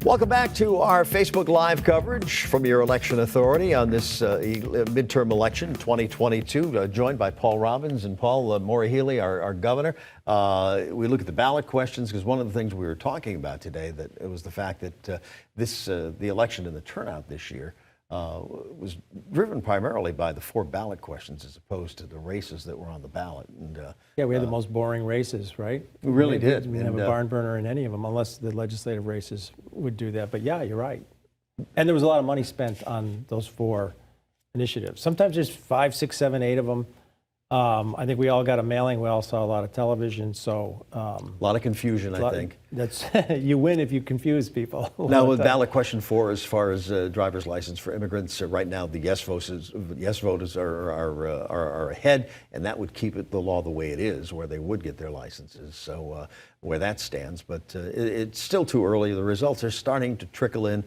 Welcome back to our Facebook Live coverage from your election authority on this midterm election 2022, joined by Paul Robbins and Paul Maura Healey, our governor. We look at the ballot questions because one of the things we were talking about today that it was the fact that the election and the turnout this year was driven primarily by the 4 ballot questions as opposed to the races that were on the ballot. And yeah, we had the most boring races, right? We really did. We didn't have a barn burner in any of them, unless the legislative races would do that. But yeah, you're right. And there was a lot of money spent on those 4 initiatives. Sometimes there's 5, 6, 7, 8 of them. I think we all got a mailing. We all saw a lot of television. So a lot of confusion, I think. That's you win if you confuse people. Now, with ballot question 4, as far as driver's license for immigrants, right now the yes voters are ahead, and that would keep the law the way it is, where they would get their licenses. So where that stands, but it's still too early. The results are starting to trickle in,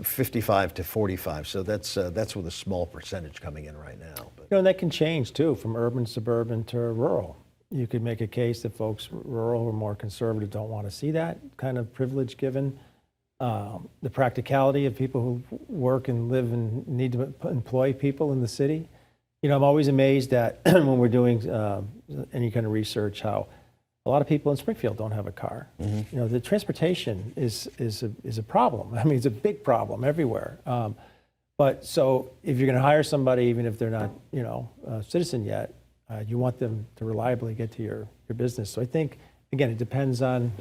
55 to 45. So that's with a small percentage coming in right now. But. And that can change too, from urban, suburban to rural. You could make a case that folks rural or more conservative don't want to see that kind of privilege given. The practicality of people who work and live and need to employ people in the city. You know, I'm always amazed at when we're doing any kind of research how a lot of people in Springfield don't have a car. Mm-hmm. You know, the transportation is a problem. I mean, it's a big problem everywhere. But so if you're going to hire somebody, even if they're not, you know, a citizen yet, you want them to reliably get to your business. So I think, again, it depends on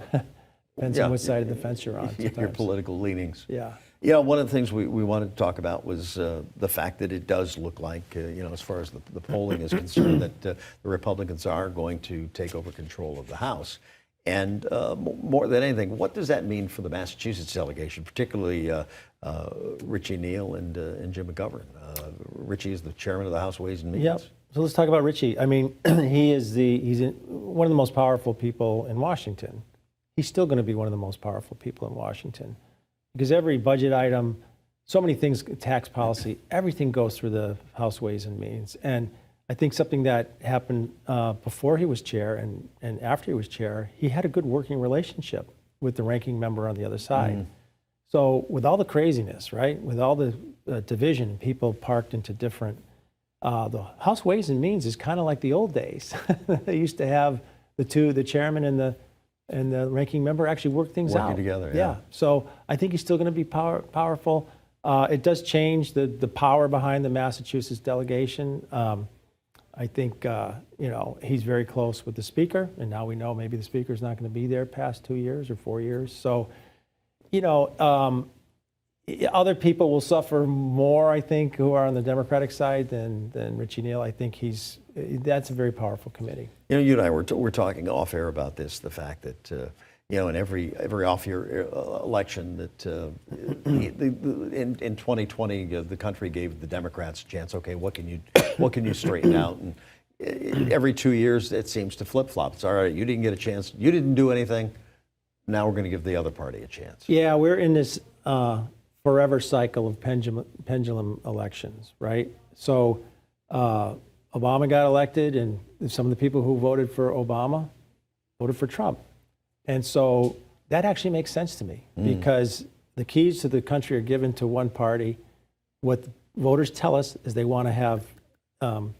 on what side of the fence you're on. Your political leanings. Yeah. You know, one of the things we wanted to talk about was the fact that it does look like, you know, as far as the polling is concerned, that the Republicans are going to take over control of the House. And more than anything, what does that mean for the Massachusetts delegation, particularly Richie Neal and Jim McGovern? Richie is the chairman of the House Ways and Means. Yep. So let's talk about Richie. I mean, he's one of the most powerful people in Washington. He's still going to be one of the most powerful people in Washington because every budget item, so many things, tax policy, everything goes through the House Ways and Means. And I think something that happened before he was chair and after he was chair, he had a good working relationship with the ranking member on the other side. Mm. So with all the craziness, right, with all the division, people parked into different, the House Ways and Means is kind of like the old days. They used to have the chairman and the ranking member actually work things out. Working together, yeah. So I think he's still going to be powerful. It does change the power behind the Massachusetts delegation. I think, you know, he's very close with the speaker, and now we know maybe the speaker's not going to be there past 2 years or 4 years. So, you know, other people will suffer more, I think, who are on the Democratic side than Richie Neal. I think that's a very powerful committee. You know, you and I were talking off air about this, the fact that, you know, in every off-year election that in 2020, the country gave the Democrats a chance. Okay, what can you straighten out? And every 2 years, it seems to flip-flop. It's all right. You didn't get a chance. You didn't do anything. Now we're going to give the other party a chance. Yeah, we're in this forever cycle of pendulum elections, right? So Obama got elected, and some of the people who voted for Obama voted for Trump. And so that actually makes sense to me because the keys to the country are given to one party. What voters tell us is they want to have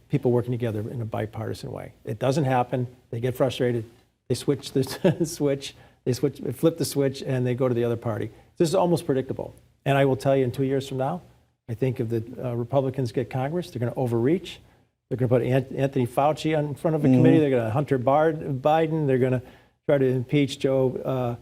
people working together in a bipartisan way. It doesn't happen. They get frustrated. They switch the switch. They flip the switch, and they go to the other party. This is almost predictable. And I will tell you, in 2 years from now, I think if the Republicans get Congress, they're going to overreach. They're going to put Anthony Fauci in front of a committee. They're going to Hunter Biden. They're going to try to impeach the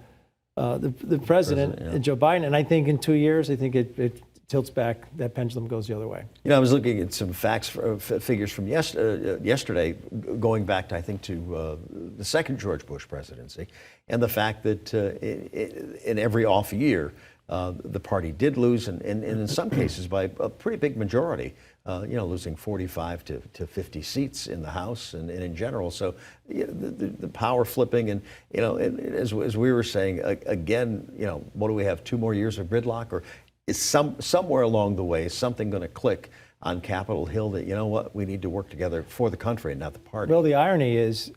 president, Joe Biden. And I think in 2 years, I think it tilts back. That pendulum goes the other way. You know, I was looking at some figures from yesterday, going back to, I think, to the second George Bush presidency, and the fact that in every off year, the party did lose, and in some cases by a pretty big majority. You know, losing 45 to 50 seats in the House and in general. So the power flipping, and you know, as we were saying again, you know, what do we have? 2 more years of gridlock, or is somewhere along the way something going to click? on Capitol Hill that, you know what, we need to work together for the country and not the party. Well, the irony is,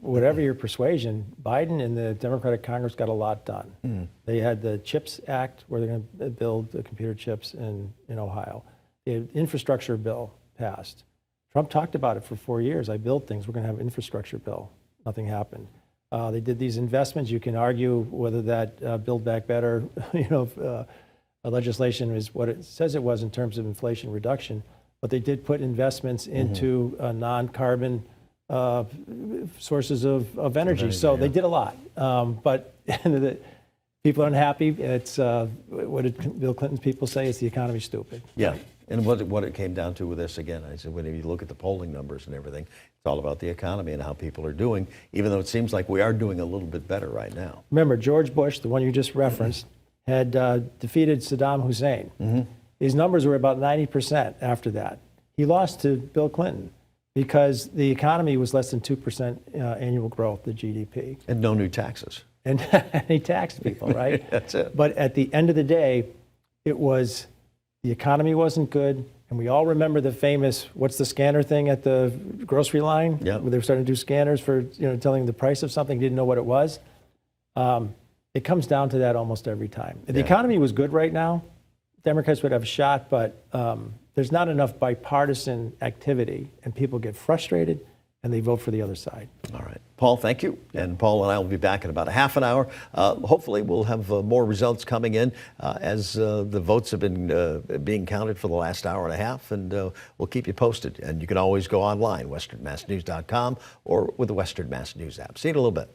whatever your persuasion, Biden and the Democratic Congress got a lot done. They had the CHIPS Act, where they're going to build the computer chips in Ohio. The infrastructure bill passed. Trump talked about it for 4 years. I built things. We're going to have an infrastructure bill. Nothing happened. They did these investments. You can argue whether that Build Back Better, legislation is what it says it was in terms of inflation reduction, but they did put investments into non-carbon sources of energy. So they did a lot. But people are unhappy. It's what did Bill Clinton's people say? It's the economy's stupid. Yeah. And what it came down to with this, again, I said, when you look at the polling numbers and everything, it's all about the economy and how people are doing, even though it seems like we are doing a little bit better right now. Remember, George Bush, the one you just referenced, had defeated Saddam Hussein. His numbers were about 90% after that. He lost to Bill Clinton because the economy was less than 2% annual growth, the GDP. And no new taxes. And he taxed people, right? That's it. But at the end of the day, it was the economy wasn't good. And we all remember the famous, what's the scanner thing at the grocery line? Yep. Where they were starting to do scanners for telling the price of something, didn't know what it was. It comes down to that almost every time. If the economy was good right now, Democrats would have a shot, but there's not enough bipartisan activity, and people get frustrated, and they vote for the other side. All right. Paul, thank you. And Paul and I will be back in about a half an hour. Hopefully, we'll have more results coming in as the votes have been being counted for the last hour and a half, and we'll keep you posted. And you can always go online, westernmassnews.com, or with the Western Mass News app. See you in a little bit.